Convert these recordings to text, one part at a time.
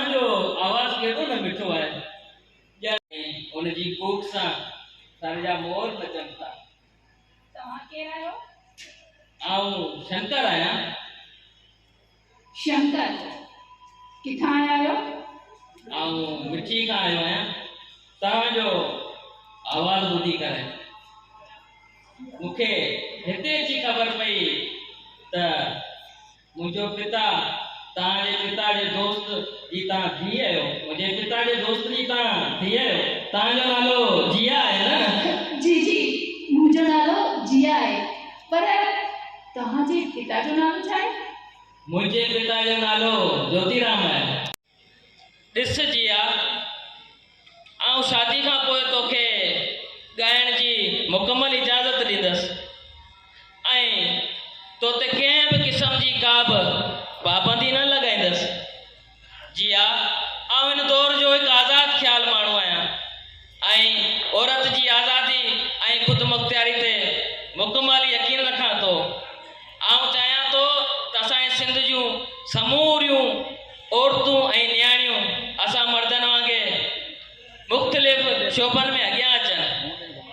जो आवाज केतो न मिठो है या उन जी कोक सा सारे जा मोर नचंता तव्हां केर आयो? आऊं शंकर आया। शंकर किथां आया आयो? आऊं मिठी का आयो आया। तव्हां जो आवाज ॿुधी करे मूंखे हिते जी ख़बर पई त मुंहिंजो पिता ताजे पिता जे दोस्त जी ता थी आयो। मुझे पिता जे दोस्त जी ता थी आयो। ताजो नालो जिया है ना? जी जी मुंहिंजो नालो जिया है। पर तव्हां जे पिता जो नालो छा है? मुझे पिता जो नालो ज्योतिराम है। ॾिस जिया आऊं शादी खां पोइ तोखे ॻाइण जी मुकमल इजाज़त ॾींदसि ऐं तोते कंहिं बि क़िस्म जी का बि पाबंदी न लॻाईंदसि। जिया आऊं इन दौर जो हिकु आज़ाद ख़्याल माण्हू आहियां ऐं औरत जी आज़ादी ऐं ख़ुदि मुख़्तियारी ते मुकमल यकीन रखां थो। आऊं चाहियां थो त असांजे सिंध जूं समूरियूं औरतूं ऐं नियाणियूं असां मर्दनि वांगुरु मुख़्तलिफ़ शोबनि में अॻियां अचनि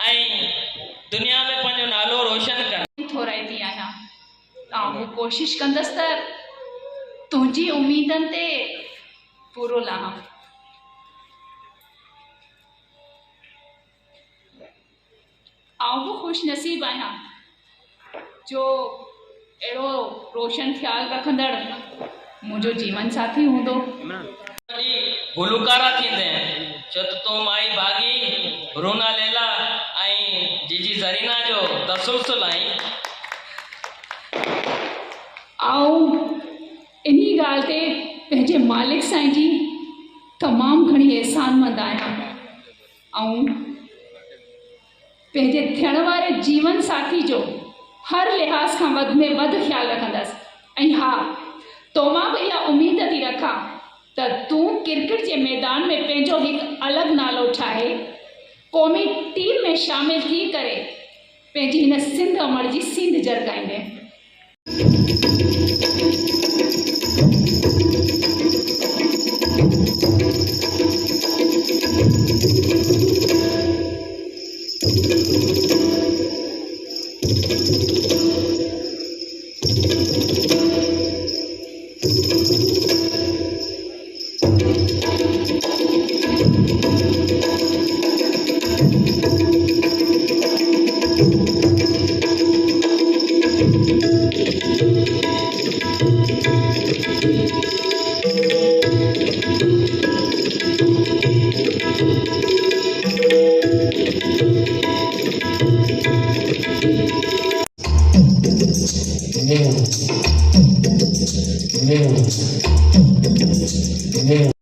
ऐं दुनिया में पंहिंजो नालो रोशन कनि। थोराईंदी आहियां ऐं कोशिश कंदसि त तुंहिंजी उम्मीदनि ते पूरो लाहां। आऊं बि ख़ुशि नसीब आहियां जो अहिड़ो रोशन ख़्यालु रखंदड़ मुंहिंजो जीवन साथी हूंदो। गुलकारा थींदे छो त तूं माई भागी रूना लैला ऐं जीजी ज़रीना जो तसलसल आई। आऊं इन्ही ॻाल्हि ते पंहिंजे मालिक साईं जी तमामु घणी एहसानमंद आहियां ऐं पंहिंजे थियण वारे जीवन साथी जो हर लिहाज़ खां वधि में वधि ख़्यालु रखंदसि। ऐं हा तोमां बि इहा उमेद थी रखां त तूं क्रिकेट जे मैदान में पंहिंजो हिकु अलॻि नालो ठाहे क़ौमी टीम में शामिल थी करे पंहिंजी हिन सिंध अमर जी सींध जरगाईंदे। new